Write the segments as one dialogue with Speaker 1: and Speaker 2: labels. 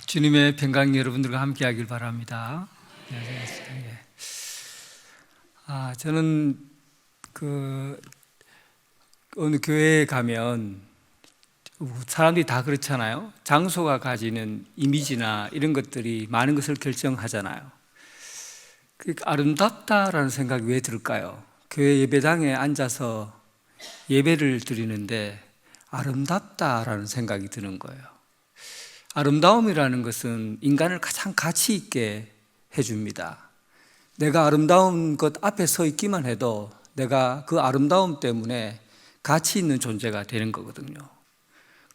Speaker 1: 주님의 평강 여러분들과 함께 하길 바랍니다. 예. 저는 어느 교회에 가면 사람들이 다 그렇잖아요. 장소가 가지는 이미지나 이런 것들이 많은 것을 결정하잖아요. 그러니까 아름답다라는 생각이 왜 들까요? 교회 예배당에 앉아서 예배를 드리는데 아름답다라는 생각이 드는 거예요. 아름다움이라는 것은 인간을 가장 가치 있게 해줍니다. 내가 아름다운 것 앞에 서 있기만 해도 내가 그 아름다움 때문에 가치 있는 존재가 되는 거거든요.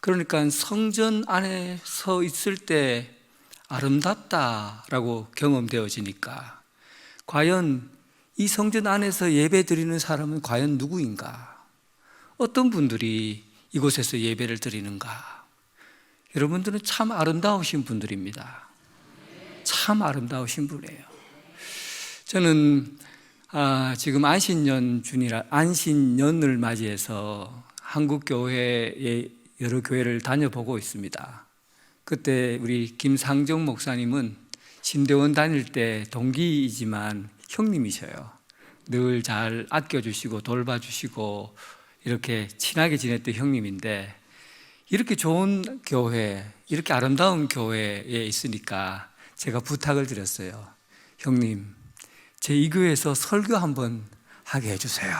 Speaker 1: 그러니까 성전 안에 서 있을 때 아름답다라고 경험되어지니까 과연 이 성전 안에서 예배 드리는 사람은 과연 누구인가? 어떤 분들이 이곳에서 예배를 드리는가? 여러분들은 참 아름다우신 분들입니다. 참 아름다우신 분이에요. 저는 지금 안신년을 맞이해서 한국 교회의 여러 교회를 다녀보고 있습니다. 그때 우리 김상정 목사님은 신대원 다닐 때 동기이지만 형님이셔요. 늘 잘 아껴주시고 돌봐주시고 이렇게 친하게 지냈던 형님인데, 이렇게 좋은 교회, 이렇게 아름다운 교회에 있으니까 제가 부탁을 드렸어요. 형님, 제 이 교회에서 설교 한번 하게 해주세요.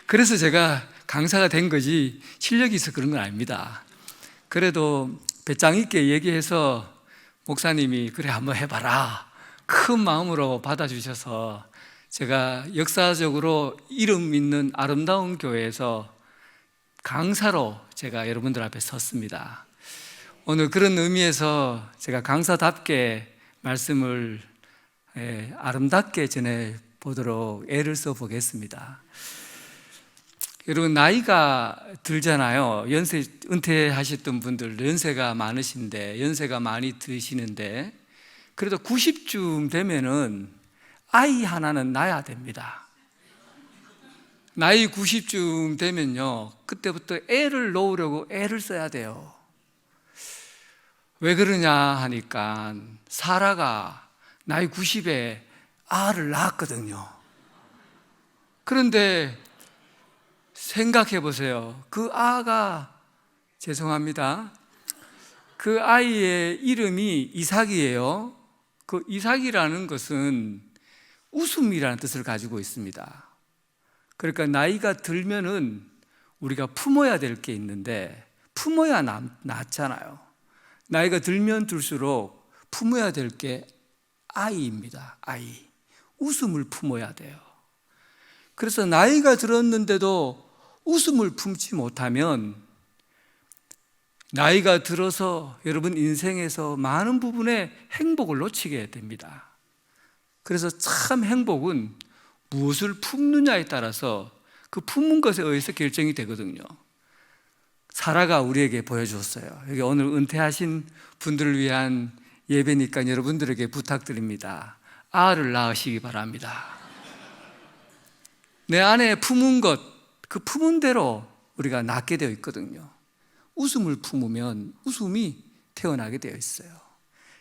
Speaker 1: 그래서 제가 강사가 된 거지 실력이 있어 그런 건 아닙니다. 그래도 배짱 있게 얘기해서 목사님이 그래 한번 해봐라 큰 마음으로 받아주셔서 제가 역사적으로 이름 있는 아름다운 교회에서 강사로 제가 여러분들 앞에 섰습니다. 오늘 그런 의미에서 제가 강사답게 말씀을 아름답게 전해보도록 애를 써보겠습니다. 여러분, 나이가 들잖아요. 은퇴하셨던 분들 연세가 많으신데, 연세가 많이 드시는데, 그래도 90쯤 되면은 아이 하나는 낳아야 됩니다. 나이 90쯤 되면요, 그때부터 애를 놓으려고 애를 써야 돼요. 왜 그러냐 하니까 사라가 나이 90에 아를 낳았거든요. 그런데 생각해 보세요. 그 아가, 죄송합니다, 그 아이의 이름이 이삭이에요. 그 이삭이라는 것은 웃음이라는 뜻을 가지고 있습니다. 그러니까 나이가 들면은 우리가 품어야 될 게 있는데 품어야 낫잖아요. 나이가 들면 들수록 품어야 될 게 아이입니다. 아이. 웃음을 품어야 돼요. 그래서 나이가 들었는데도 웃음을 품지 못하면 나이가 들어서 여러분 인생에서 많은 부분에 행복을 놓치게 됩니다. 그래서 참 행복은 무엇을 품느냐에 따라서 그 품은 것에 의해서 결정이 되거든요. 사라가 우리에게 보여주었어요. 여기 오늘 은퇴하신 분들을 위한 예배니까 여러분들에게 부탁드립니다. 아를 낳으시기 바랍니다. 내 안에 품은 것, 그 품은 대로 우리가 낳게 되어 있거든요. 웃음을 품으면 웃음이 태어나게 되어 있어요.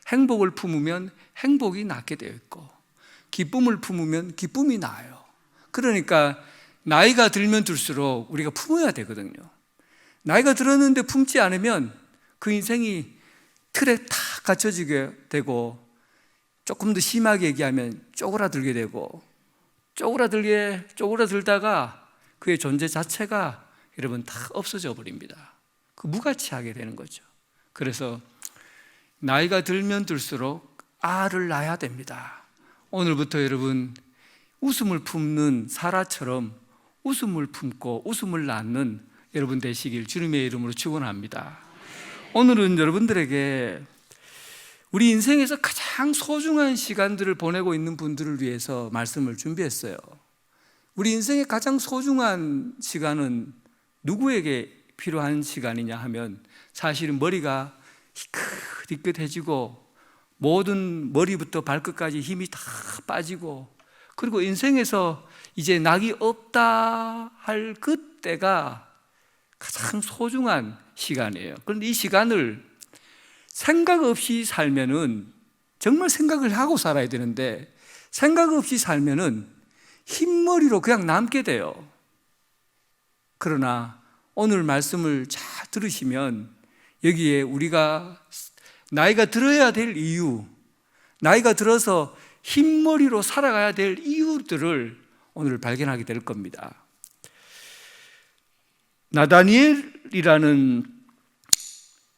Speaker 1: 행복을 품으면 행복이 낳게 되어 있고, 기쁨을 품으면 기쁨이 나요. 그러니까 나이가 들면 들수록 우리가 품어야 되거든요. 나이가 들었는데 품지 않으면 그 인생이 틀에 탁 갇혀지게 되고, 조금 더 심하게 얘기하면 쪼그라들게 되고, 쪼그라들다가 그의 존재 자체가 여러분 다 없어져 버립니다. 그 무가치하게 되는 거죠. 그래서 나이가 들면 들수록 아를 낳아야 됩니다. 오늘부터 여러분 웃음을 품는 사라처럼 웃음을 품고 웃음을 낳는 여러분 되시길 주님의 이름으로 축원합니다. 오늘은 여러분들에게 우리 인생에서 가장 소중한 시간들을 보내고 있는 분들을 위해서 말씀을 준비했어요. 우리 인생의 가장 소중한 시간은 누구에게 필요한 시간이냐 하면 사실은 머리가 희끗희끗해지고 모든 머리부터 발끝까지 힘이 다 빠지고, 그리고 인생에서 이제 낙이 없다 할 그때가 가장 소중한 시간이에요. 그런데 이 시간을 생각 없이 살면은 정말 생각을 하고 살아야 되는데 생각 없이 살면은 흰머리로 그냥 남게 돼요. 그러나 오늘 말씀을 잘 들으시면 여기에 우리가 나이가 들어야 될 이유, 나이가 들어서 흰머리로 살아가야 될 이유들을 오늘 발견하게 될 겁니다. 나다니엘이라는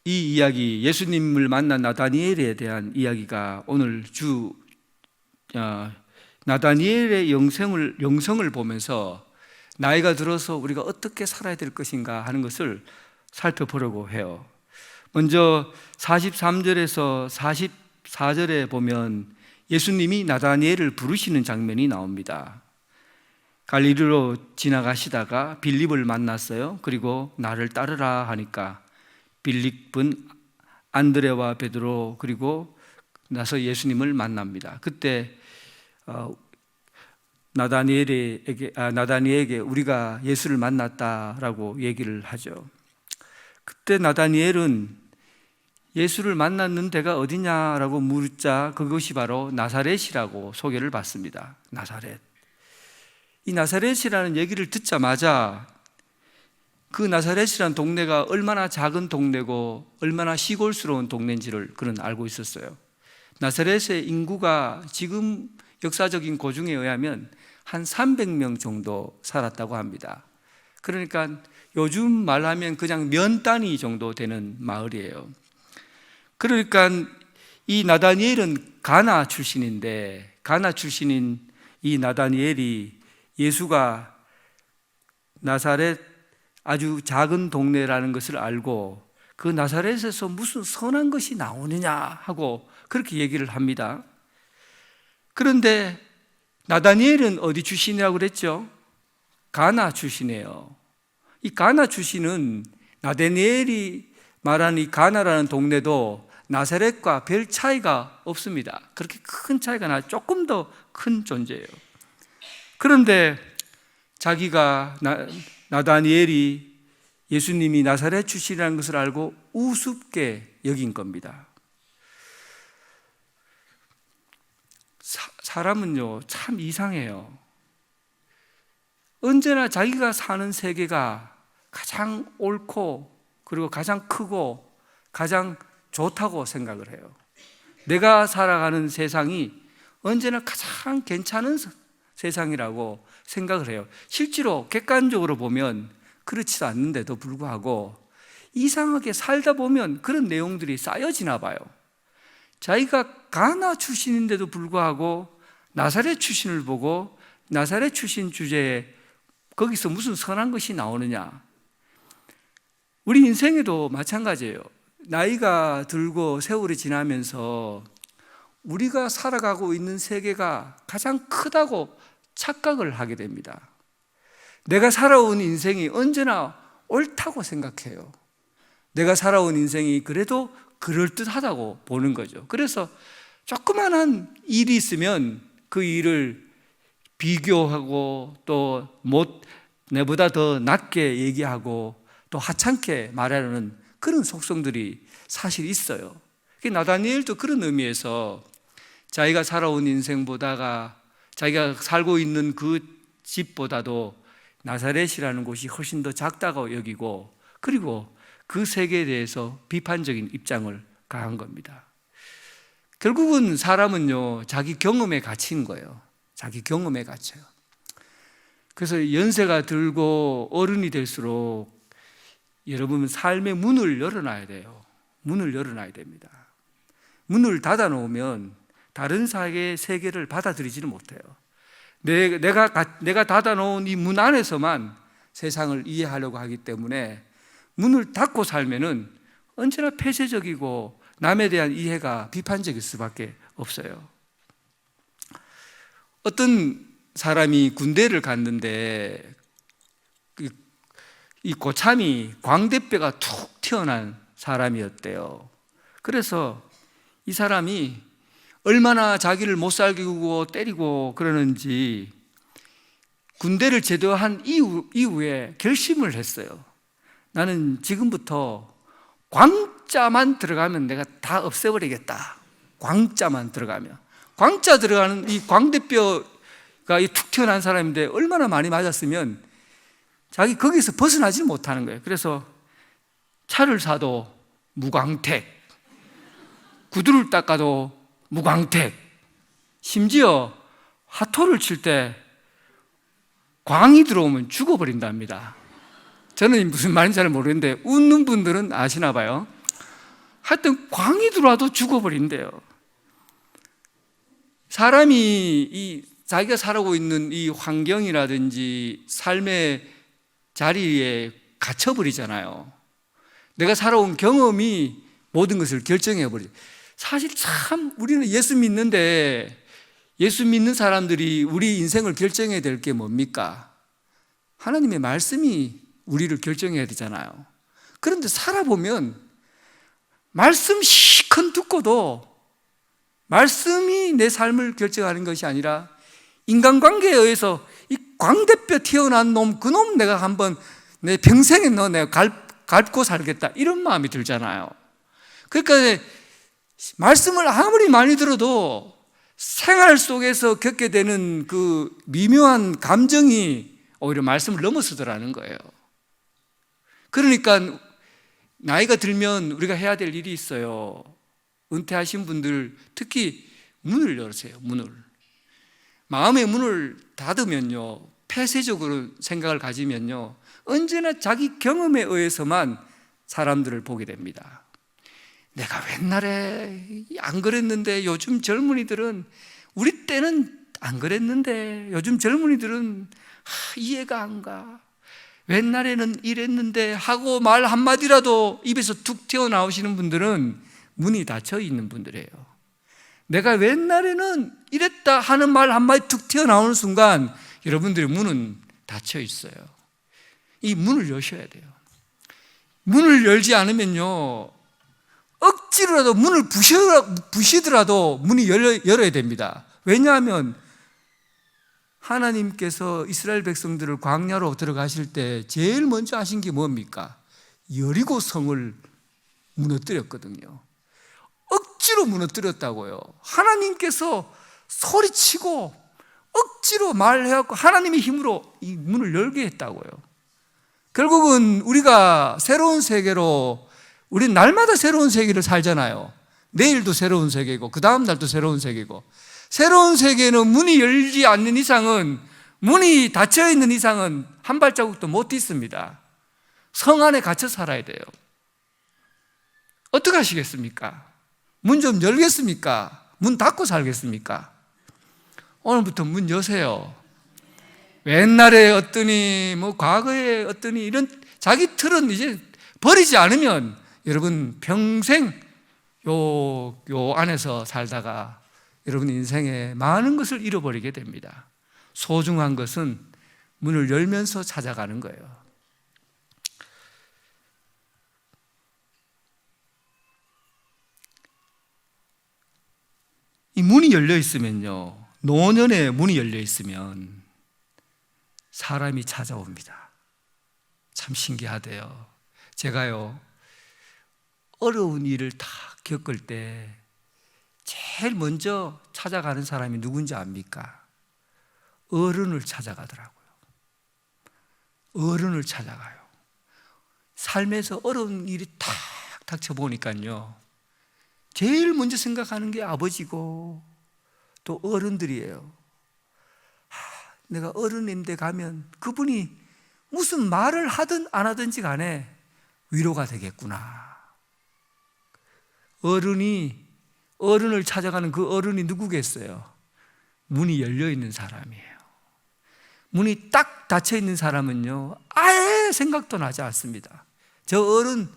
Speaker 1: 이 이야기, 예수님을 만난 나다니엘에 대한 이야기가 오늘 나다니엘의 영성을 보면서 나이가 들어서 우리가 어떻게 살아야 될 것인가 하는 것을 살펴보려고 해요. 먼저 43절에서 44절에 보면 예수님이 나다니엘을 부르시는 장면이 나옵니다. 갈릴리로 지나가시다가 빌립을 만났어요. 그리고 나를 따르라 하니까 빌립은 안드레와 베드로 그리고 나서 예수님을 만납니다. 그때 나다니엘에게 우리가 예수를 만났다라고 얘기를 하죠. 그때 나다니엘은 예수를 만났는 데가 어디냐라고 묻자 그것이 바로 나사렛이라고 소개를 받습니다. 나사렛. 이 나사렛이라는 얘기를 듣자마자 그 나사렛이라는 동네가 얼마나 작은 동네고 얼마나 시골스러운 동네인지를 그는 알고 있었어요. 나사렛의 인구가 지금 역사적인 고증에 의하면 한 300명 정도 살았다고 합니다. 그러니까 요즘 말하면 그냥 면 단위 정도 되는 마을이에요. 그러니까 이 나다니엘은 가나 출신인데 가나 출신인 이 나다니엘이 예수가 나사렛 아주 작은 동네라는 것을 알고 그 나사렛에서 무슨 선한 것이 나오느냐 하고 그렇게 얘기를 합니다. 그런데 나다니엘은 어디 출신이라고 그랬죠? 가나 출신이에요. 이 가나 출신은 나다니엘이 말하는 이 가나라는 동네도 나사렛과 별 차이가 없습니다. 그렇게 큰 차이가 나 조금 더 큰 존재예요. 그런데 자기가 나다니엘이 예수님이 나사렛 출신이라는 것을 알고 우습게 여긴 겁니다. 사람은요 참 이상해요. 언제나 자기가 사는 세계가 가장 옳고 그리고 가장 크고 가장 좋다고 생각을 해요. 내가 살아가는 세상이 언제나 가장 괜찮은 세상이라고 생각을 해요. 실제로 객관적으로 보면 그렇지도 않는데도 불구하고 이상하게 살다 보면 그런 내용들이 쌓여지나 봐요. 자기가 가나 출신인데도 불구하고 나사렛 출신을 보고 나사렛 출신 주제에 거기서 무슨 선한 것이 나오느냐. 우리 인생에도 마찬가지예요. 나이가 들고 세월이 지나면서 우리가 살아가고 있는 세계가 가장 크다고 착각을 하게 됩니다. 내가 살아온 인생이 언제나 옳다고 생각해요. 내가 살아온 인생이 그래도 그럴듯하다고 보는 거죠. 그래서 조그만한 일이 있으면 그 일을 비교하고 또 내보다 더 낮게 얘기하고 또 하찮게 말하려는 그런 속성들이 사실 있어요. 나다니엘도 그런 의미에서 자기가 살아온 인생보다가 자기가 살고 있는 그 집보다도 나사렛이라는 곳이 훨씬 더 작다고 여기고 그리고 그 세계에 대해서 비판적인 입장을 가한 겁니다. 결국은 사람은요 자기 경험에 갇힌 거예요. 자기 경험에 갇혀요. 그래서 연세가 들고 어른이 될수록 여러분 삶의 문을 열어놔야 돼요. 문을 열어놔야 됩니다. 문을 닫아놓으면 다른 세계를 받아들이지는 못해요. 내가 닫아놓은 이 문 안에서만 세상을 이해하려고 하기 때문에 문을 닫고 살면은 언제나 폐쇄적이고 남에 대한 이해가 비판적일 수밖에 없어요. 어떤 사람이 군대를 갔는데 이 고참이 광대뼈가 툭 튀어나온 사람이었대요. 그래서 이 사람이 얼마나 자기를 못 살게 구고 때리고 그러는지 군대를 제대한 이후에 결심을 했어요. 나는 지금부터 광자만 들어가면 내가 다 없애버리겠다. 광자만 들어가면. 광자 들어가는 이 광대뼈가 툭 튀어나온 사람인데 얼마나 많이 맞았으면 자기 거기서 벗어나지 못하는 거예요. 그래서 차를 사도 무광택, 구두를 닦아도 무광택, 심지어 화토를 칠 때 광이 들어오면 죽어버린답니다. 저는 무슨 말인지 잘 모르겠는데 웃는 분들은 아시나 봐요. 하여튼 광이 들어와도 죽어버린대요. 사람이 자기가 살아오고 있는 이 환경이라든지 삶의 자리에 갇혀버리잖아요. 내가 살아온 경험이 모든 것을 결정해버리죠. 사실 참 우리는 예수 믿는데 예수 믿는 사람들이 우리 인생을 결정해야 될 게 뭡니까? 하나님의 말씀이 우리를 결정해야 되잖아요. 그런데 살아보면 말씀 시큰 듣고도 말씀이 내 삶을 결정하는 것이 아니라 인간관계에 의해서 이 광대뼈 튀어나온 놈, 그놈 내가 한번 내 평생에 내가 밟고 살겠다, 이런 마음이 들잖아요. 그러니까 말씀을 아무리 많이 들어도 생활 속에서 겪게 되는 그 미묘한 감정이 오히려 말씀을 넘어서더라는 거예요. 그러니까 나이가 들면 우리가 해야 될 일이 있어요. 은퇴하신 분들 특히 문을 열으세요. 문을. 마음의 문을 닫으면요, 폐쇄적으로 생각을 가지면요, 언제나 자기 경험에 의해서만 사람들을 보게 됩니다. 내가 옛날에 안 그랬는데 요즘 젊은이들은, 우리 때는 안 그랬는데 요즘 젊은이들은 이해가 안 가. 옛날에는 이랬는데 하고 말 한마디라도 입에서 툭 튀어나오시는 분들은 문이 닫혀 있는 분들이에요. 내가 옛날에는 이랬다 하는 말 한마디 툭 튀어나오는 순간 여러분들의 문은 닫혀 있어요. 이 문을 여셔야 돼요. 문을 열지 않으면요, 억지로라도 문을 부시더라도 문이 열어야 됩니다. 왜냐하면 하나님께서 이스라엘 백성들을 광야로 들어가실 때 제일 먼저 하신 게 뭡니까? 여리고 성을 무너뜨렸거든요. 억지로 무너뜨렸다고요. 하나님께서 소리치고 억지로 말해갖고 하나님의 힘으로 이 문을 열게 했다고요. 결국은 우리가 새로운 세계로, 우리 날마다 새로운 세계를 살잖아요. 내일도 새로운 세계고 그 다음 날도 새로운 세계고, 새로운 세계는 문이 열지 않는 이상은, 문이 닫혀 있는 이상은 한 발자국도 못 딛습니다. 성 안에 갇혀 살아야 돼요. 어떻게 하시겠습니까? 문 좀 열겠습니까? 문 닫고 살겠습니까? 오늘부터 문 여세요. 옛날에 어떠니, 과거에 어떠니, 이런 자기 틀은 이제 버리지 않으면 여러분 평생 요 안에서 살다가 여러분 인생에 많은 것을 잃어버리게 됩니다. 소중한 것은 문을 열면서 찾아가는 거예요. 이 문이 열려 있으면요, 노년에 문이 열려 있으면 사람이 찾아옵니다. 참 신기하대요. 제가요, 어려운 일을 다 겪을 때 제일 먼저 찾아가는 사람이 누군지 압니까? 어른을 찾아가더라고요. 어른을 찾아가요. 삶에서 어려운 일이 탁 닥쳐보니까요, 제일 먼저 생각하는 게 아버지고 또 어른들이에요. 내가 어른인데 가면 그분이 무슨 말을 하든 안 하든지 간에 위로가 되겠구나. 어른을 찾아가는 그 어른이 누구겠어요? 문이 열려 있는 사람이에요. 문이 딱 닫혀 있는 사람은요, 아예 생각도 나지 않습니다. 저 어른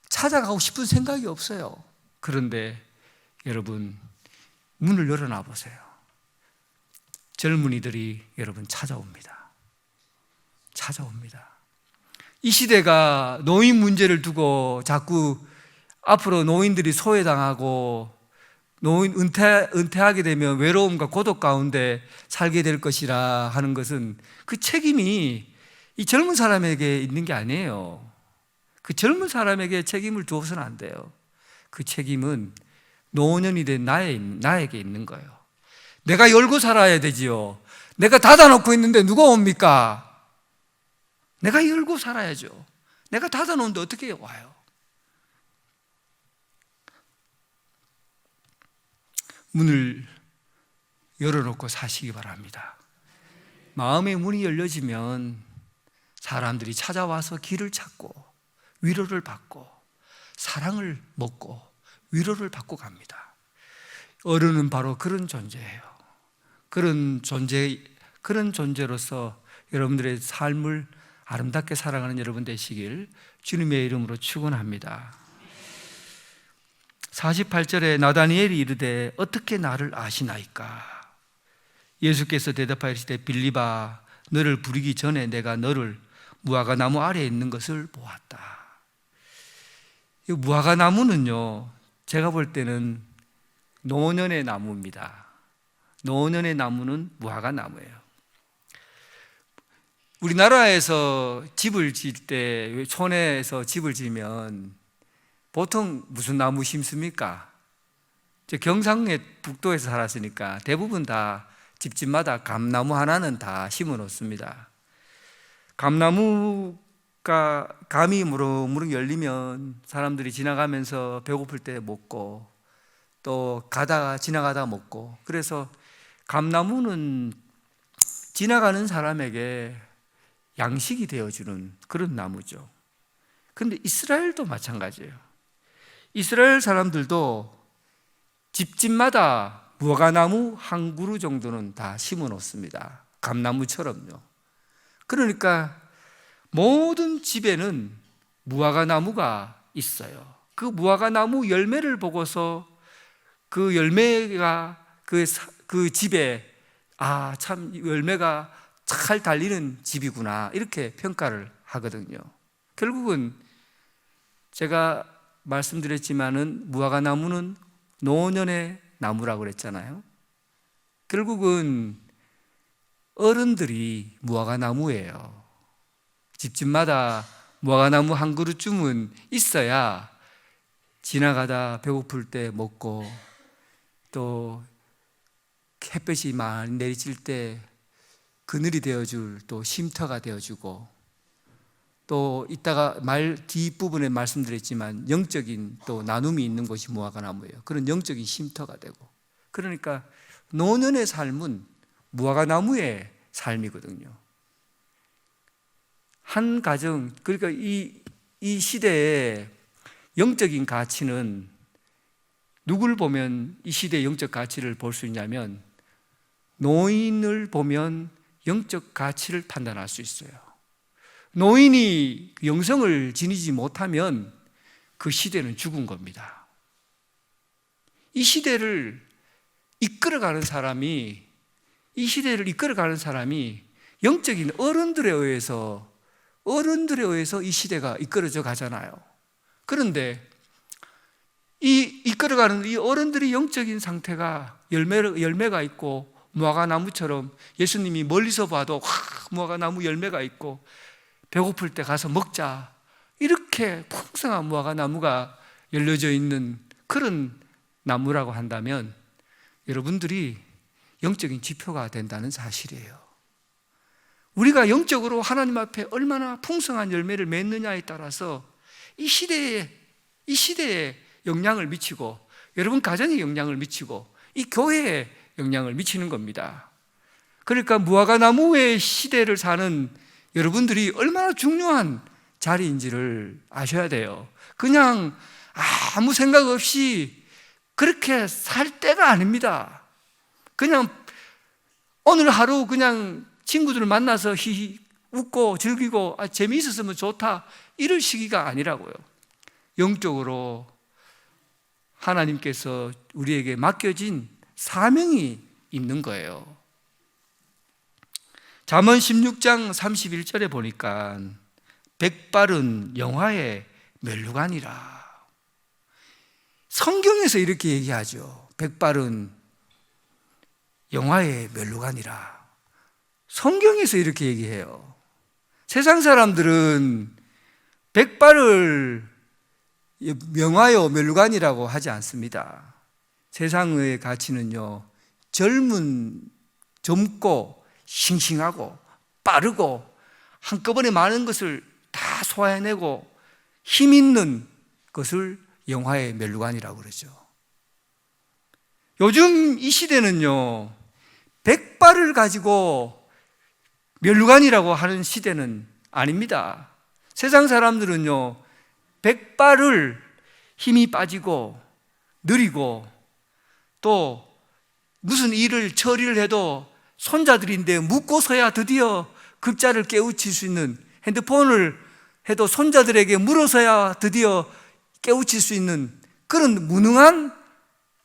Speaker 1: 찾아가고 싶은 생각이 없어요. 그런데 여러분, 문을 열어놔 보세요. 젊은이들이 여러분 찾아옵니다. 찾아옵니다. 이 시대가 노인 문제를 두고 자꾸 앞으로 노인들이 소외당하고 노인 은퇴하게 되면 외로움과 고독 가운데 살게 될 것이라 하는 것은 그 책임이 이 젊은 사람에게 있는 게 아니에요. 그 젊은 사람에게 책임을 두어서는 안 돼요. 그 책임은 노년이 된 나에게 있는 거예요. 내가 열고 살아야 되지요. 내가 닫아놓고 있는데 누가 옵니까? 내가 열고 살아야죠. 내가 닫아놓는데 어떻게 와요? 문을 열어놓고 사시기 바랍니다. 마음의 문이 열려지면 사람들이 찾아와서 길을 찾고 위로를 받고 사랑을 먹고 위로를 받고 갑니다. 어른은 바로 그런 존재예요. 그런 존재로서 여러분들의 삶을 아름답게 살아가는 여러분 되시길 주님의 이름으로 축원합니다. 48절에 나다니엘이 이르되 어떻게 나를 아시나이까? 예수께서 대답하시되 빌립아, 너를 부르기 전에 내가 너를 무화과 나무 아래에 있는 것을 보았다. 이 무화과 나무는요, 제가 볼 때는 노년의 나무입니다. 노년의 나무는 무화과 나무예요. 우리나라에서 집을 지을 때, 촌에서 집을 지으면 보통 무슨 나무 심습니까? 저 경상의 북도에서 살았으니까 대부분 다 집집마다 감나무 하나는 다 심어 놓습니다. 감나무가 감이 무럭무럭 열리면 사람들이 지나가면서 배고플 때 먹고 또 지나가다 먹고, 그래서 감나무는 지나가는 사람에게 양식이 되어주는 그런 나무죠. 그런데 이스라엘도 마찬가지예요. 이스라엘 사람들도 집집마다 무화과나무 한 그루 정도는 다 심어 놓습니다. 감나무처럼요. 그러니까 모든 집에는 무화과나무가 있어요. 그 무화과나무 열매를 보고서 그 열매가 그 집에 참 열매가 잘 달리는 집이구나 이렇게 평가를 하거든요. 결국은 제가 말씀드렸지만은 무화과나무는 노년의 나무라고 그랬잖아요. 결국은 어른들이 무화과나무예요. 집집마다 무화과나무 한 그루쯤은 있어야 지나가다 배고플 때 먹고 또 햇볕이 많이 내리칠 때 그늘이 되어줄 또 쉼터가 되어주고, 또 이따가 말 뒷부분에 말씀드렸지만 영적인 또 나눔이 있는 곳이 무화과나무예요. 그런 영적인 쉼터가 되고, 그러니까 노년의 삶은 무화과나무의 삶이거든요. 한 가정, 그러니까 이 시대의 영적인 가치는 누굴 보면 이 시대의 영적 가치를 볼 수 있냐면 노인을 보면 영적 가치를 판단할 수 있어요. 노인이 영성을 지니지 못하면 그 시대는 죽은 겁니다. 이 시대를 이끌어가는 사람이 영적인 어른들에 의해서 이 시대가 이끌어져 가잖아요. 그런데 이 이끌어가는 이 어른들의 영적인 상태가 열매가 있고, 무화과나무처럼 예수님이 멀리서 봐도 무화과나무 열매가 있고 배고플 때 가서 먹자 이렇게 풍성한 무화과나무가 열려져 있는 그런 나무라고 한다면 여러분들이 영적인 지표가 된다는 사실이에요. 우리가 영적으로 하나님 앞에 얼마나 풍성한 열매를 맺느냐에 따라서 이 시대에 영향을 미치고, 여러분 가정에 영향을 미치고, 이 교회에 영향을 미치는 겁니다. 그러니까 무화과나무의 시대를 사는 여러분들이 얼마나 중요한 자리인지를 아셔야 돼요. 그냥 아무 생각 없이 그렇게 살 때가 아닙니다. 그냥 오늘 하루 그냥 친구들을 만나서 히히 웃고 즐기고 재미있었으면 좋다 이럴 시기가 아니라고요. 영적으로 하나님께서 우리에게 맡겨진 사명이 있는 거예요. 잠언 16장 31절에 보니까 백발은 영화의 멸류관이라. 성경에서 이렇게 얘기하죠. 백발은 영화의 백발을 명하여 멸관이라고 하지 않습니다. 세상의 가치는요, 젊고 싱싱하고 빠르고 한꺼번에 많은 것을 다 소화해내고 힘 있는 것을 영화의 멸관이라고 그러죠. 요즘 이 시대는요, 백발을 가지고 멸관이라고 하는 시대는 아닙니다. 세상 사람들은요, 백발을 힘이 빠지고 느리고 또 무슨 일을 처리를 해도 손자들인데 묻고서야 드디어 급자를 깨우칠 수 있는, 핸드폰을 해도 손자들에게 물어서야 드디어 깨우칠 수 있는 그런 무능한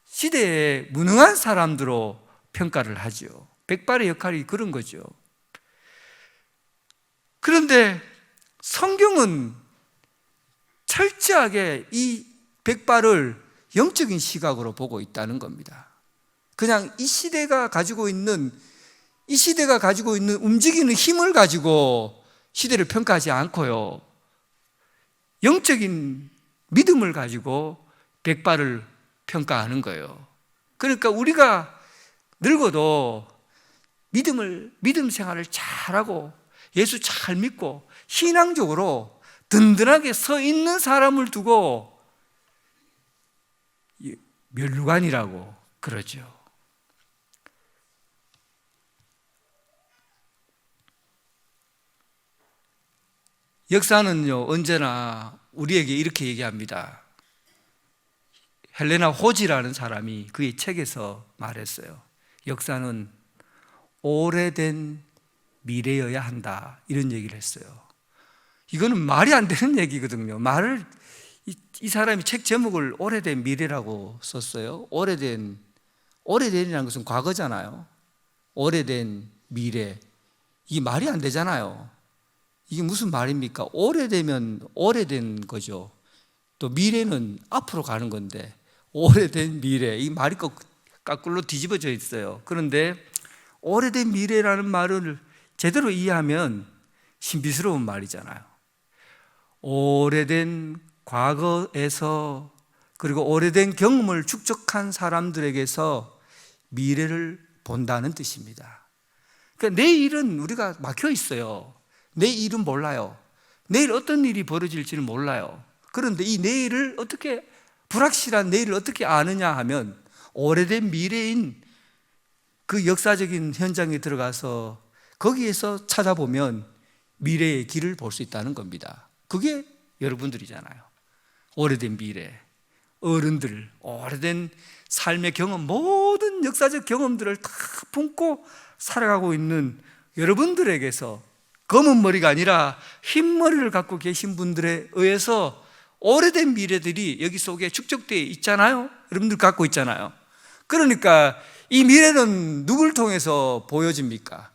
Speaker 1: 시대에 무능한 사람들로 평가를 하죠. 백발의 역할이 그런 거죠. 그런데 성경은 철저하게 이 백발을 영적인 시각으로 보고 있다는 겁니다. 그냥 이 시대가 가지고 있는 움직이는 힘을 가지고 시대를 평가하지 않고요, 영적인 믿음을 가지고 백발을 평가하는 거예요. 그러니까 우리가 늙어도 믿음 생활을 잘하고 예수 잘 믿고 신앙적으로 든든하게 서 있는 사람을 두고 멸관이라고 그러죠. 역사는요, 언제나 우리에게 이렇게 얘기합니다. 헬레나 호지라는 사람이 그의 책에서 말했어요. 역사는 오래된 미래여야 한다, 이런 얘기를 했어요. 이거는 말이 안 되는 얘기거든요. 이 사람이 책 제목을 오래된 미래라고 썼어요. 오래된이라는 것은 과거잖아요. 오래된 미래, 이게 말이 안 되잖아요. 이게 무슨 말입니까? 오래되면 오래된 거죠. 또 미래는 앞으로 가는 건데 오래된 미래, 이 말이 거꾸로 뒤집어져 있어요. 그런데 오래된 미래라는 말을 제대로 이해하면 신비스러운 말이잖아요. 오래된 과거에서, 그리고 오래된 경험을 축적한 사람들에게서 미래를 본다는 뜻입니다. 그러니까 내일은 우리가 막혀 있어요. 내일은 몰라요. 내일 어떤 일이 벌어질지는 몰라요. 그런데 이 내일을 어떻게, 불확실한 내일을 어떻게 아느냐 하면 오래된 미래인 그 역사적인 현장에 들어가서 거기에서 찾아보면 미래의 길을 볼 수 있다는 겁니다. 그게 여러분들이잖아요. 오래된 미래, 어른들, 오래된 삶의 경험, 모든 역사적 경험들을 다 품고 살아가고 있는 여러분들에게서, 검은 머리가 아니라 흰 머리를 갖고 계신 분들에 의해서 오래된 미래들이 여기 속에 축적되어 있잖아요. 여러분들 갖고 있잖아요. 그러니까 이 미래는 누굴 통해서 보여집니까?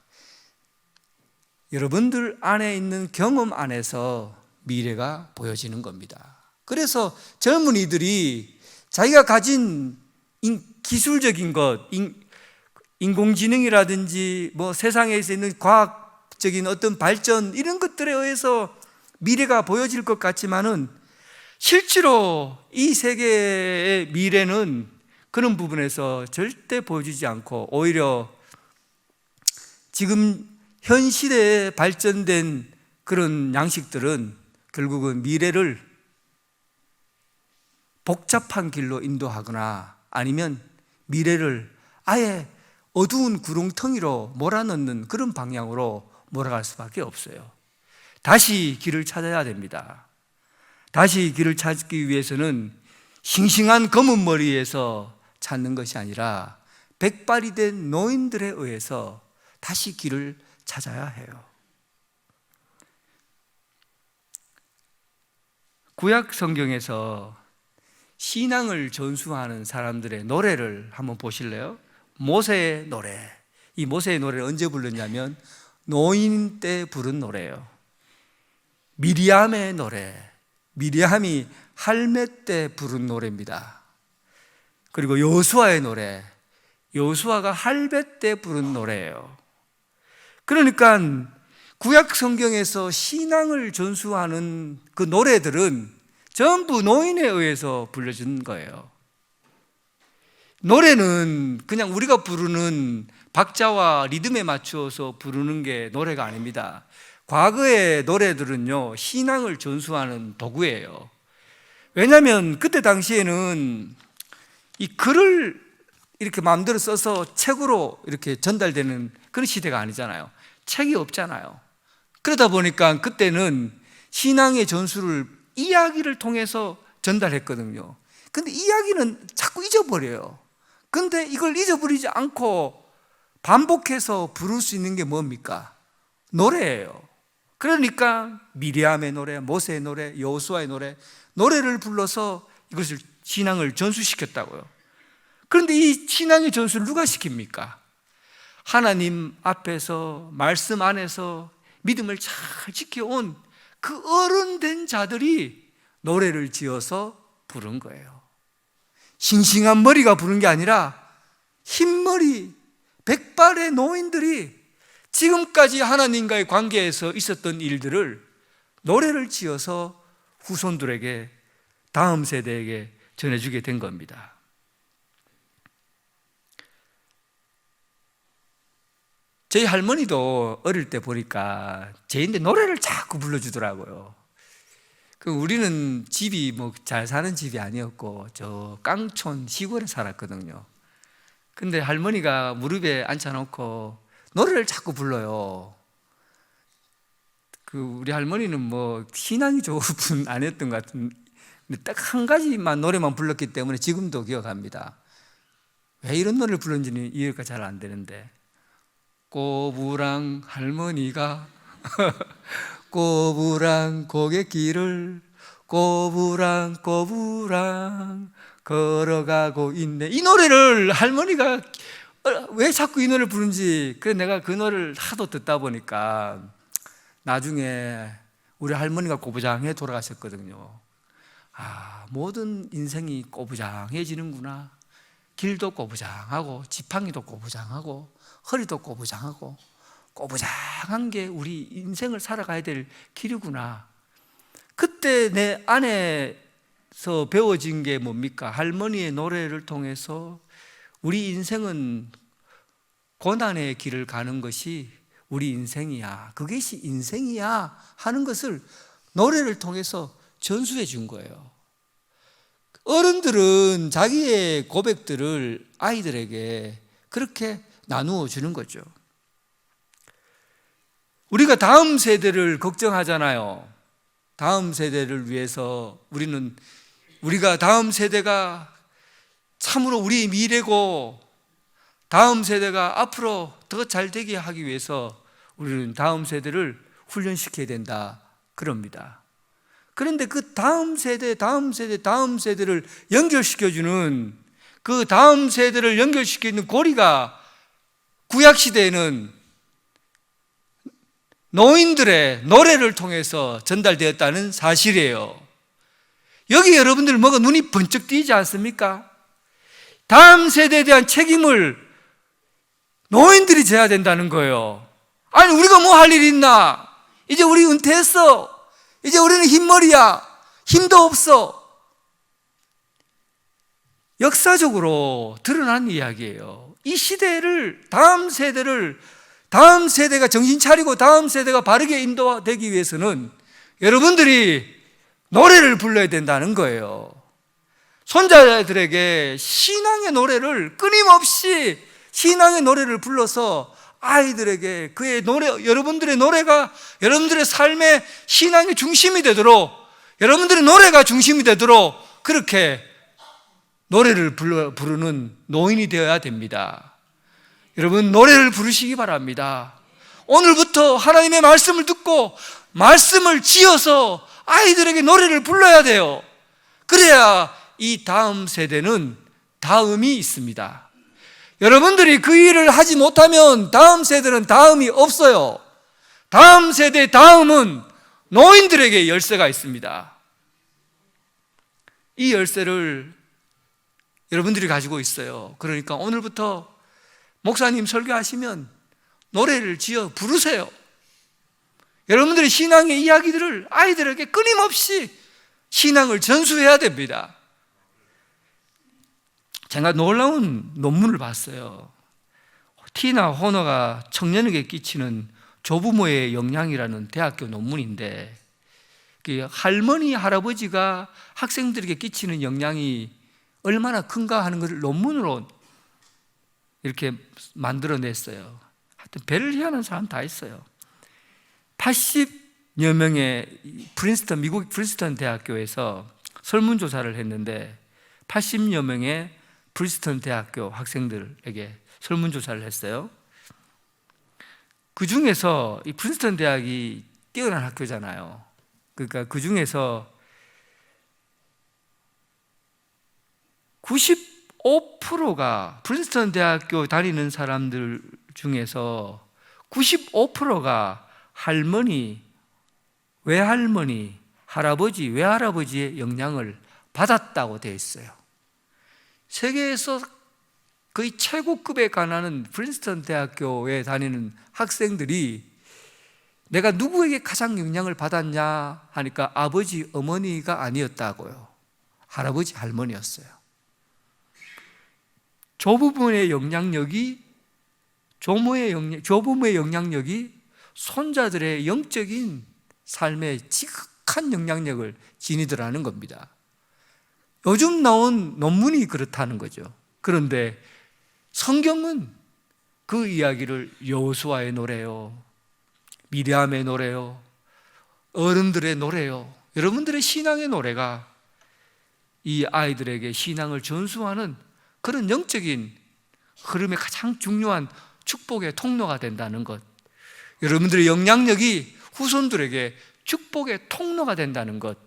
Speaker 1: 여러분들 안에 있는 경험 안에서 미래가 보여지는 겁니다. 그래서 젊은이들이 자기가 가진 기술적인 것, 인공지능이라든지 뭐 세상에서 있는 과학적인 어떤 발전, 이런 것들에 의해서 미래가 보여질 것 같지만은 실제로 이 세계의 미래는 그런 부분에서 절대 보여지지 않고, 오히려 지금 현 시대에 발전된 그런 양식들은 결국은 미래를 복잡한 길로 인도하거나 아니면 미래를 아예 어두운 구렁텅이로 몰아넣는 그런 방향으로 몰아갈 수밖에 없어요. 다시 길을 찾아야 됩니다. 다시 길을 찾기 위해서는 싱싱한 검은 머리에서 찾는 것이 아니라 백발이 된 노인들에 의해서 다시 길을 찾아야 해요. 구약 성경에서 신앙을 전수하는 사람들의 노래를 한번 보실래요? 모세의 노래. 이 모세의 노래를 언제 불렀냐면 노인 때 부른 노래예요. 미리암의 노래. 미리암이 할매 때 부른 노래입니다. 그리고 여호수아의 노래. 여호수아가 할배 때 부른 노래예요. 그러니까 구약 성경에서 신앙을 전수하는 그 노래들은 전부 노인에 의해서 불려진 거예요. 노래는 그냥 우리가 부르는 박자와 리듬에 맞추어서 부르는 게 노래가 아닙니다. 과거의 노래들은요, 신앙을 전수하는 도구예요. 왜냐하면 그때 당시에는 이 글을 이렇게 마음대로 써서 책으로 이렇게 전달되는 그런 시대가 아니잖아요. 책이 없잖아요. 그러다 보니까 그때는 신앙의 전수를 이야기를 통해서 전달했거든요. 근데 이야기는 자꾸 잊어버려요. 근데 이걸 잊어버리지 않고 반복해서 부를 수 있는 게 뭡니까? 노래예요. 그러니까 미리암의 노래, 모세의 노래, 여호수아의 노래, 노래를 불러서 이것을 신앙을 전수시켰다고요. 그런데 이 신앙의 전수를 누가 시킵니까? 하나님 앞에서, 말씀 안에서 믿음을 잘 지켜온 그 어른된 자들이 노래를 지어서 부른 거예요. 싱싱한 머리가 부른 게 아니라 흰머리, 백발의 노인들이 지금까지 하나님과의 관계에서 있었던 일들을 노래를 지어서 후손들에게, 다음 세대에게 전해주게 된 겁니다. 저희 할머니도 어릴 때 보니까 제인데 노래를 자꾸 불러주더라고요. 우리는 집이 뭐 잘 사는 집이 아니었고 저 깡촌 시골에 살았거든요. 근데 할머니가 무릎에 앉혀놓고 노래를 자꾸 불러요. 우리 할머니는 뭐 신앙이 좋은 분 아니었던 것 같은데 딱 한 가지만 노래만 불렀기 때문에 지금도 기억합니다. 왜 이런 노래를 불렀는지는 이해가 잘 안 되는데, 꼬부랑 할머니가 꼬부랑 고갯길을 꼬부랑 걸어가고 있네. 이 노래를 할머니가 왜 자꾸 이 노래를 부르는지, 그래서 내가 그 노래를 하도 듣다 보니까 나중에 우리 할머니가 꼬부장해 돌아가셨거든요. 모든 인생이 꼬부장해지는구나. 길도 꼬부장하고 지팡이도 꼬부장하고 허리도 꼬부장하고 꼬부장한 게 우리 인생을 살아가야 될 길이구나. 그때 내 안에서 배워진 게 뭡니까? 할머니의 노래를 통해서 우리 인생은 고난의 길을 가는 것이 우리 인생이야, 그것이 인생이야 하는 것을 노래를 통해서 전수해 준 거예요. 어른들은 자기의 고백들을 아이들에게 그렇게 나누어 주는 거죠. 우리가 다음 세대를 걱정하잖아요. 다음 세대를 위해서 우리가 다음 세대가 참으로 우리의 미래고 다음 세대가 앞으로 더 잘 되게 하기 위해서 우리는 다음 세대를 훈련시켜야 된다 그럽니다. 그런데 그 다음 세대를 연결시켜주는, 그 다음 세대를 연결시키는 고리가 구약시대에는 노인들의 노래를 통해서 전달되었다는 사실이에요. 여기 여러분들 뭐가 눈이 번쩍 띄지 않습니까? 다음 세대에 대한 책임을 노인들이 져야 된다는 거예요. 아니, 우리가 뭐 할 일이 있나? 이제 우리 은퇴했어. 이제 우리는 흰머리야. 힘도 없어. 역사적으로 드러난 이야기예요. 이 시대를, 다음 세대가 정신 차리고 다음 세대가 바르게 인도되기 위해서는 여러분들이 노래를 불러야 된다는 거예요. 손자들에게 신앙의 노래를 끊임없이 신앙의 노래를 불러서 아이들에게 그의 노래, 여러분들의 노래가 여러분들의 삶의 신앙의 중심이 되도록, 여러분들의 노래가 중심이 되도록 그렇게 노래를 부르는 노인이 되어야 됩니다. 여러분, 노래를 부르시기 바랍니다. 오늘부터 하나님의 말씀을 듣고 말씀을 지어서 아이들에게 노래를 불러야 돼요. 그래야 이 다음 세대는 다음이 있습니다. 여러분들이 그 일을 하지 못하면 다음 세대는 다음이 없어요. 다음 세대의 다음은 노인들에게 열쇠가 있습니다. 이 열쇠를 여러분들이 가지고 있어요. 그러니까 오늘부터 목사님 설교하시면 노래를 지어 부르세요. 여러분들의 신앙의 이야기들을 아이들에게 끊임없이 신앙을 전수해야 됩니다. 제가 놀라운 논문을 봤어요. 티나 호너가 청년에게 끼치는 조부모의 영향이라는 대학교 논문인데, 할머니, 할아버지가 학생들에게 끼치는 영향이 얼마나 큰가 하는 것을 논문으로 이렇게 만들어냈어요. 하여튼 배를 희한한 사람 다 있어요. 80여 명의 미국 프린스턴 대학교에서 설문조사를 했는데 80여 명의 프린스턴 대학교 학생들에게 설문조사를 했어요. 그 중에서 이 프린스턴 대학이 뛰어난 학교잖아요. 그러니까 그 중에서 95%가 프린스턴 대학교 다니는 사람들 중에서 95%가 할머니, 외할머니, 할아버지, 외할아버지의 영향을 받았다고 되어 있어요. 세계에서 거의 최고급에 관하는 프린스턴 대학교에 다니는 학생들이 내가 누구에게 가장 영향을 받았냐 하니까 아버지, 어머니가 아니었다고요. 할아버지, 할머니였어요. 조부모의 영향력이 손자들의 영적인 삶에 지극한 영향력을 지니더라는 겁니다. 요즘 나온 논문이 그렇다는 거죠. 그런데 성경은 그 이야기를 여호수아의 노래요, 미리암의 노래요, 어른들의 노래요, 여러분들의 신앙의 노래가 이 아이들에게 신앙을 전수하는 그런 영적인 흐름의 가장 중요한 축복의 통로가 된다는 것, 여러분들의 영향력이 후손들에게 축복의 통로가 된다는 것,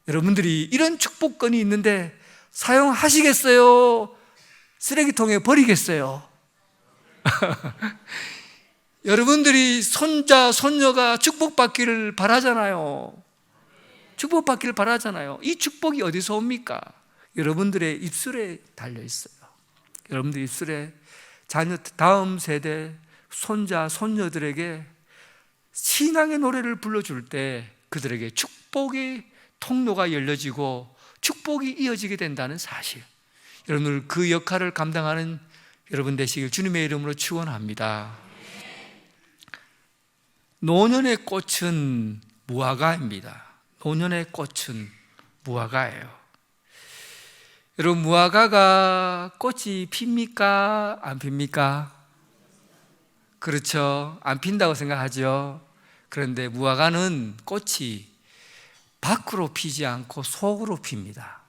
Speaker 1: 여러분들이 이런 축복권이 있는데 사용하시겠어요? 쓰레기통에 버리겠어요? 여러분들이 손자, 손녀가 축복받기를 바라잖아요. 축복받기를 바라잖아요. 이 축복이 어디서 옵니까? 여러분들의 입술에 달려 있어요. 여러분들 입술에 자녀, 다음 세대 손자, 손녀들에게 신앙의 노래를 불러줄 때 그들에게 축복의 통로가 열려지고 축복이 이어지게 된다는 사실, 여러분들 그 역할을 감당하는 여러분 되시길 주님의 이름으로 축원합니다. 노년의 꽃은 무화과입니다. 노년의 꽃은 무화과예요. 여러분, 무화과가 꽃이 핍니까? 안 핍니까? 그렇죠. 안 핀다고 생각하죠. 그런데 무화과는 꽃이 밖으로 피지 않고 속으로 핍니다.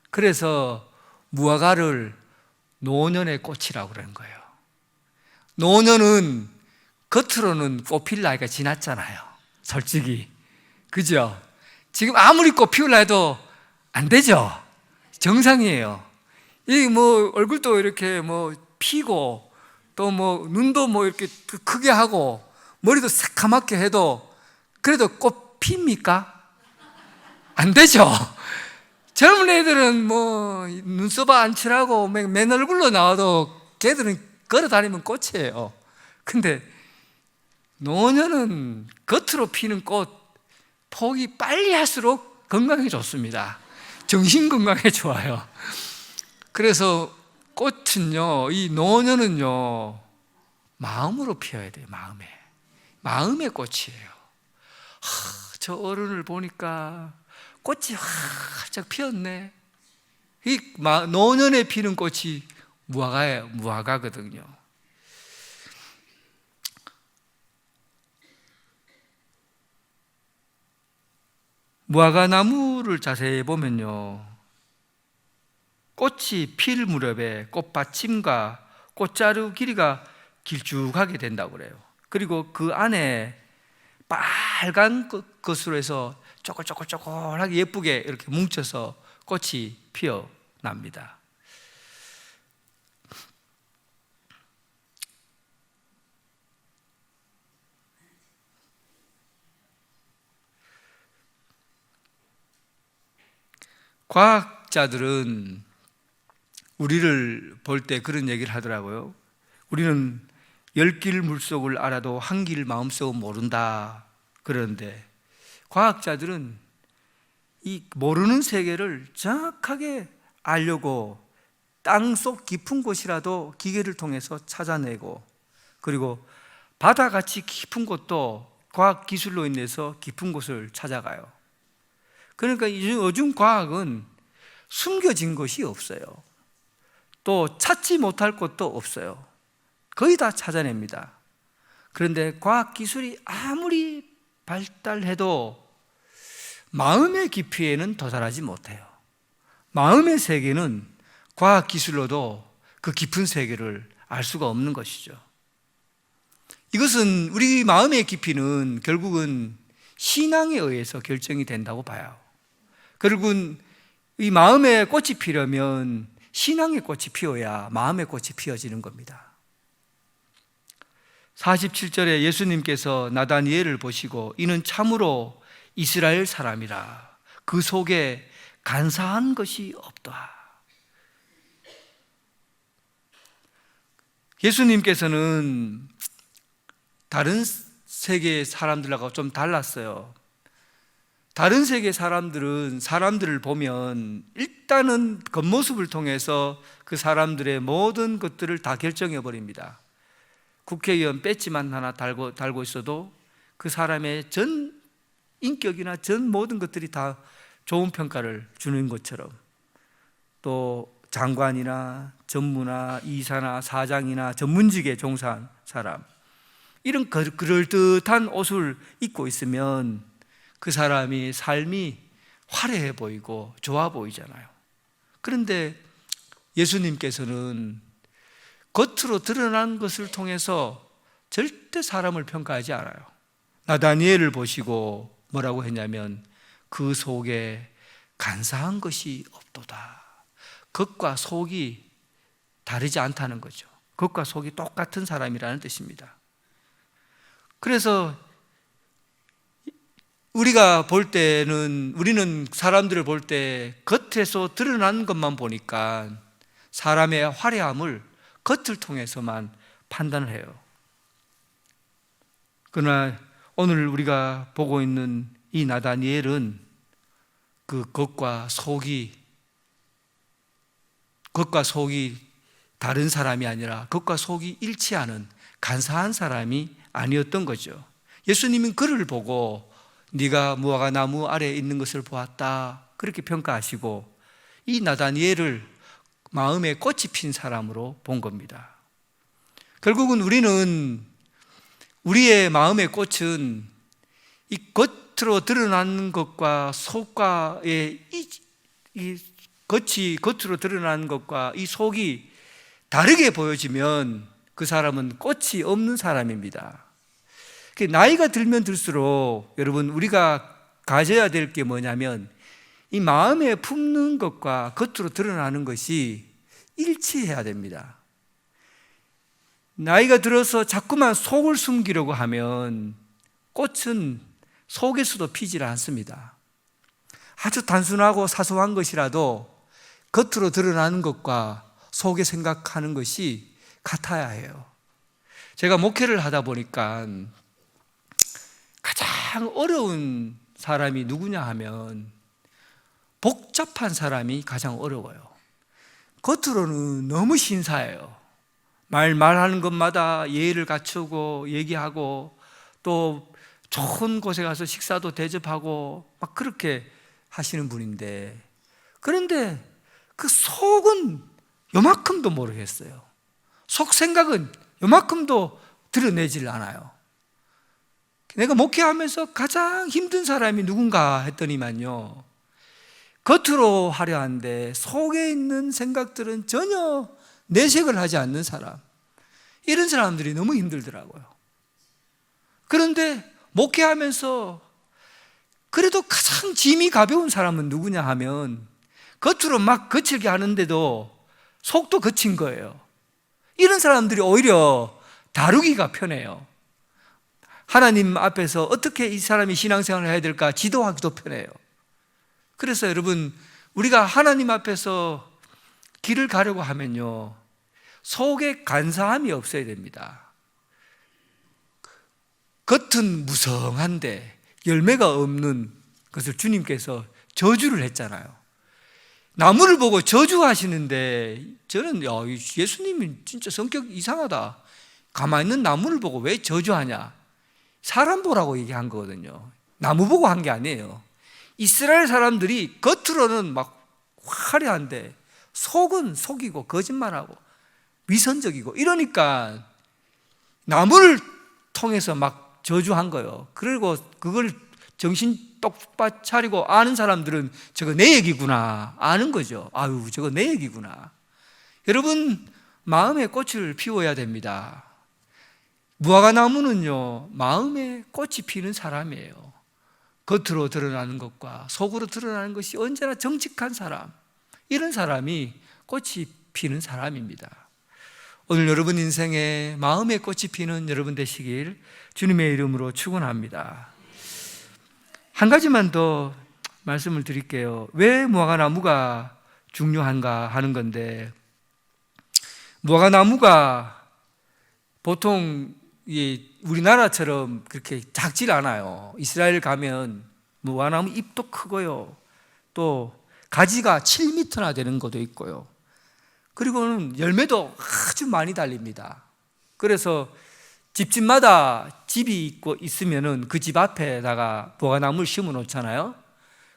Speaker 1: 그래서 무화과를 노년의 꽃이라고 그러는 거예요. 노년은 겉으로는 꽃필 나이가 지났잖아요. 솔직히. 그죠? 지금 아무리 꽃 피우려 해도 안 되죠? 정상이에요. 이 뭐 얼굴도 이렇게 뭐 피고 또 뭐 눈도 뭐 이렇게 크게 하고 머리도 새카맣게 해도 그래도 꽃 핍니까? 안 되죠? 젊은 애들은 뭐 눈썹 안 칠하고 맨 얼굴로 나와도 걔들은 걸어 다니면 꽃이에요. 근데 노년은 겉으로 피는 꽃, 폭이 빨리 할수록 건강에 좋습니다. 정신 건강에 좋아요. 그래서 꽃은요, 이 노년은요, 마음으로 피어야 돼요. 마음의 꽃이에요. 저 어른을 보니까 꽃이 활짝 피었네. 이 노년에 피는 꽃이 무화과예요. 무화과거든요. 무화과 나무를 자세히 보면요, 꽃이 필 무렵에 꽃받침과 꽃자루 길이가 길쭉하게 된다고 그래요. 그리고 그 안에 빨간 것으로 해서 쪼글쪼글쪼글하게 예쁘게 이렇게 뭉쳐서 꽃이 피어납니다. 과학자들은 우리를 볼 때 그런 얘기를 하더라고요. 우리는 열 길 물속을 알아도 한 길 마음속은 모른다 그러는데, 과학자들은 이 모르는 세계를 정확하게 알려고 땅속 깊은 곳이라도 기계를 통해서 찾아내고, 그리고 바다같이 깊은 곳도 과학기술로 인해서 깊은 곳을 찾아가요. 그러니까 요즘 과학은 숨겨진 것이 없어요. 또 찾지 못할 것도 없어요. 거의 다 찾아냅니다. 그런데 과학기술이 아무리 발달해도 마음의 깊이에는 도달하지 못해요. 마음의 세계는 과학기술로도 그 깊은 세계를 알 수가 없는 것이죠. 이것은 우리 마음의 깊이는 결국은 신앙에 의해서 결정이 된다고 봐요. 결국은 이 마음의 꽃이 피려면 신앙의 꽃이 피어야 마음의 꽃이 피어지는 겁니다. 47절에 예수님께서 나다니엘을 보시고 이는 참으로 이스라엘 사람이라 그 속에 간사한 것이 없다. 예수님께서는 다른 세계의 사람들하고 좀 달랐어요. 다른 세계 사람들은 사람들을 보면 일단은 겉모습을 통해서 그 사람들의 모든 것들을 다 결정해 버립니다. 국회의원 배지만 하나 달고 있어도 그 사람의 전 인격이나 전 모든 것들이 다 좋은 평가를 주는 것처럼, 또 장관이나 전무나 이사나 사장이나 전문직에 종사한 사람, 이런 그럴듯한 옷을 입고 있으면 그 사람이 삶이 화려해 보이고 좋아 보이잖아요. 그런데 예수님께서는 겉으로 드러난 것을 통해서 절대 사람을 평가하지 않아요. 나다니엘을 보시고 뭐라고 했냐면 그 속에 간사한 것이 없도다. 겉과 속이 다르지 않다는 거죠. 겉과 속이 똑같은 사람이라는 뜻입니다. 그래서 우리가 볼 때는, 우리는 사람들을 볼 때 겉에서 드러난 것만 보니까 사람의 화려함을 겉을 통해서만 판단을 해요. 그러나 오늘 우리가 보고 있는 이 나다니엘은 그 겉과 속이 다른 사람이 아니라 겉과 속이 일치하는 간사한 사람이 아니었던 거죠. 예수님은 그를 보고 네가 무화과 나무 아래에 있는 것을 보았다 그렇게 평가하시고, 이 나다니엘을 마음에 꽃이 핀 사람으로 본 겁니다. 결국은 우리의 마음의 꽃은 이 겉으로 드러나는 것과 속과의 이 겉으로 드러나는 것과 이 속이 다르게 보여지면 그 사람은 꽃이 없는 사람입니다. 나이가 들면 들수록 여러분, 우리가 가져야 될 게 뭐냐면 이 마음에 품는 것과 겉으로 드러나는 것이 일치해야 됩니다. 나이가 들어서 자꾸만 속을 숨기려고 하면 꽃은 속에서도 피질 않습니다. 아주 단순하고 사소한 것이라도 겉으로 드러나는 것과 속에 생각하는 것이 같아야 해요. 제가 목회를 하다 보니까 가장 어려운 사람이 누구냐 하면 복잡한 사람이 가장 어려워요. 겉으로는 너무 신사해요. 말하는 것마다 예의를 갖추고 얘기하고, 또 좋은 곳에 가서 식사도 대접하고 막 그렇게 하시는 분인데, 그런데 그 속은 요만큼도 모르겠어요. 속 생각은 요만큼도 드러내질 않아요. 내가 목회하면서 가장 힘든 사람이 누군가 했더니만요, 겉으로 화려한데 속에 있는 생각들은 전혀 내색을 하지 않는 사람, 이런 사람들이 너무 힘들더라고요. 그런데 목회하면서 그래도 가장 짐이 가벼운 사람은 누구냐 하면 겉으로 막 거칠게 하는데도 속도 거친 거예요. 이런 사람들이 오히려 다루기가 편해요. 하나님 앞에서 어떻게 이 사람이 신앙생활을 해야 될까 지도하기도 편해요. 그래서 여러분, 우리가 하나님 앞에서 길을 가려고 하면요, 속에 간사함이 없어야 됩니다. 겉은 무성한데 열매가 없는 것을 주님께서 저주를 했잖아요. 나무를 보고 저주하시는데 저는 예수님이 진짜 성격 이상하다. 가만히 있는 나무를 보고 왜 저주하냐? 사람 보라고 얘기한 거거든요. 나무 보고 한 게 아니에요. 이스라엘 사람들이 겉으로는 막 화려한데 속은 속이고 거짓말하고 위선적이고 이러니까 나무를 통해서 막 저주한 거예요. 그리고 그걸 정신 똑바로 차리고 아는 사람들은 저거 내 얘기구나 아는 거죠. 아유, 저거 내 얘기구나. 여러분, 마음의 꽃을 피워야 됩니다. 무화과나무는요, 마음에 꽃이 피는 사람이에요. 겉으로 드러나는 것과 속으로 드러나는 것이 언제나 정직한 사람, 이런 사람이 꽃이 피는 사람입니다. 오늘 여러분 인생에 마음의 꽃이 피는 여러분 되시길 주님의 이름으로 축원합니다. 한 가지만 더 말씀을 드릴게요. 왜 무화과나무가 중요한가 하는 건데, 무화과나무가 보통 우리나라처럼 그렇게 작질 않아요. 이스라엘 가면 무화과나무 잎도 크고요, 또 가지가 7m나 되는 것도 있고요, 그리고는 열매도 아주 많이 달립니다. 그래서 집집마다 집이 있고 있으면은 그 집 앞에다가 무화과나무를 심어 놓잖아요.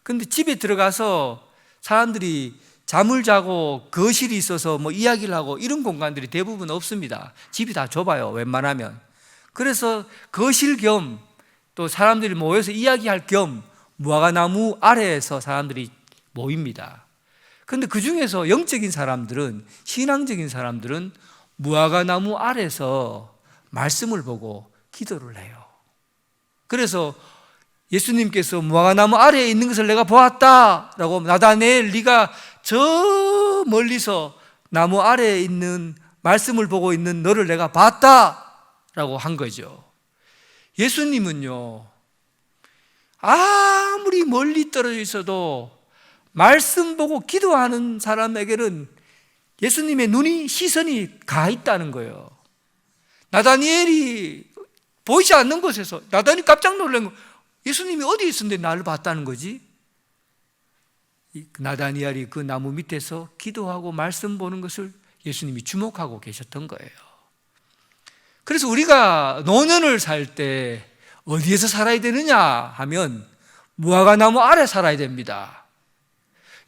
Speaker 1: 근데 집에 들어가서 사람들이 잠을 자고 거실이 있어서 뭐 이야기를 하고 이런 공간들이 대부분 없습니다. 집이 다 좁아요, 웬만하면. 그래서 거실 겸 또 사람들이 모여서 이야기할 겸 무화과나무 아래에서 사람들이 모입니다. 근데 그 중에서 영적인 사람들은, 신앙적인 사람들은 무화과나무 아래에서 말씀을 보고 기도를 해요. 그래서 예수님께서 무화과나무 아래에 있는 것을 내가 보았다라고, 나다나엘 네가 저 멀리서 나무 아래에 있는 말씀을 보고 있는 너를 내가 봤다라고 한 거죠. 예수님은요, 아무리 멀리 떨어져 있어도 말씀 보고 기도하는 사람에게는 예수님의 시선이 가 있다는 거예요. 나다니엘이 보이지 않는 곳에서, 나다니엘이 깜짝 놀란 거, 예수님이 어디 있었는데 나를 봤다는 거지? 나다니엘이 그 나무 밑에서 기도하고 말씀 보는 것을 예수님이 주목하고 계셨던 거예요. 그래서 우리가 노년을 살 때 어디에서 살아야 되느냐 하면 무화과나무 아래 살아야 됩니다.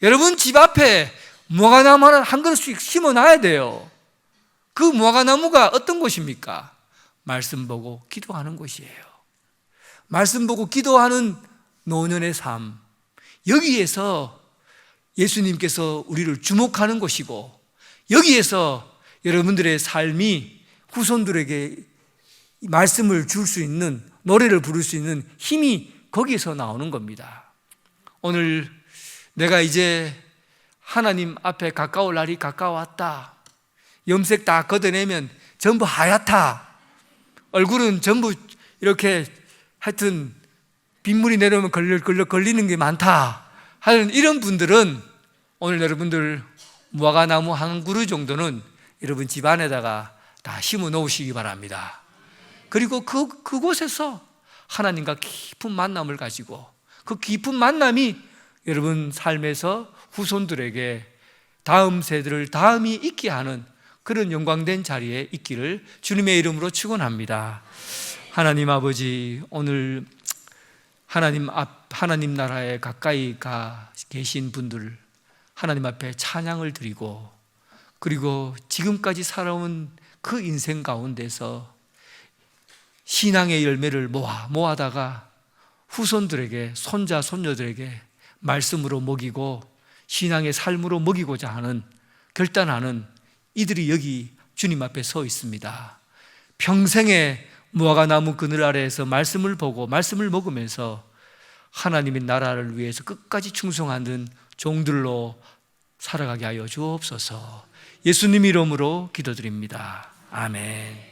Speaker 1: 여러분 집 앞에 무화과나무 한 그릇씩 심어놔야 돼요. 그 무화과나무가 어떤 곳입니까? 말씀 보고 기도하는 곳이에요. 말씀 보고 기도하는 노년의 삶, 여기에서 예수님께서 우리를 주목하는 곳이고, 여기에서 여러분들의 삶이 후손들에게 말씀을 줄 수 있는, 노래를 부를 수 있는 힘이 거기에서 나오는 겁니다. 오늘 내가 이제 하나님 앞에 가까울 날이 가까웠다, 염색 다 걷어내면 전부 하얗다, 얼굴은 전부 이렇게 하여튼 빗물이 내려오면 걸리는 게 많다 하는 이런 분들은 오늘 여러분들 무화과나무 한 그루 정도는 여러분 집 안에다가 다 심어 놓으시기 바랍니다. 그리고 그곳에서 하나님과 깊은 만남을 가지고, 그 깊은 만남이 여러분 삶에서 후손들에게 다음 세대를 다음이 있게 하는 그런 영광된 자리에 있기를 주님의 이름으로 축원합니다. 하나님 아버지, 오늘 하나님 나라에 가까이 가 계신 분들 하나님 앞에 찬양을 드리고, 그리고 지금까지 살아온 그 인생 가운데서 신앙의 열매를 모아다가 후손들에게, 손자 손녀들에게 말씀으로 먹이고 신앙의 삶으로 먹이고자 하는, 결단하는 이들이 여기 주님 앞에 서 있습니다. 평생에 무화과나무 그늘 아래에서 말씀을 보고 말씀을 먹으면서 하나님의 나라를 위해서 끝까지 충성하는 종들로 살아가게 하여 주옵소서. 예수님 이름으로 기도드립니다. 아멘.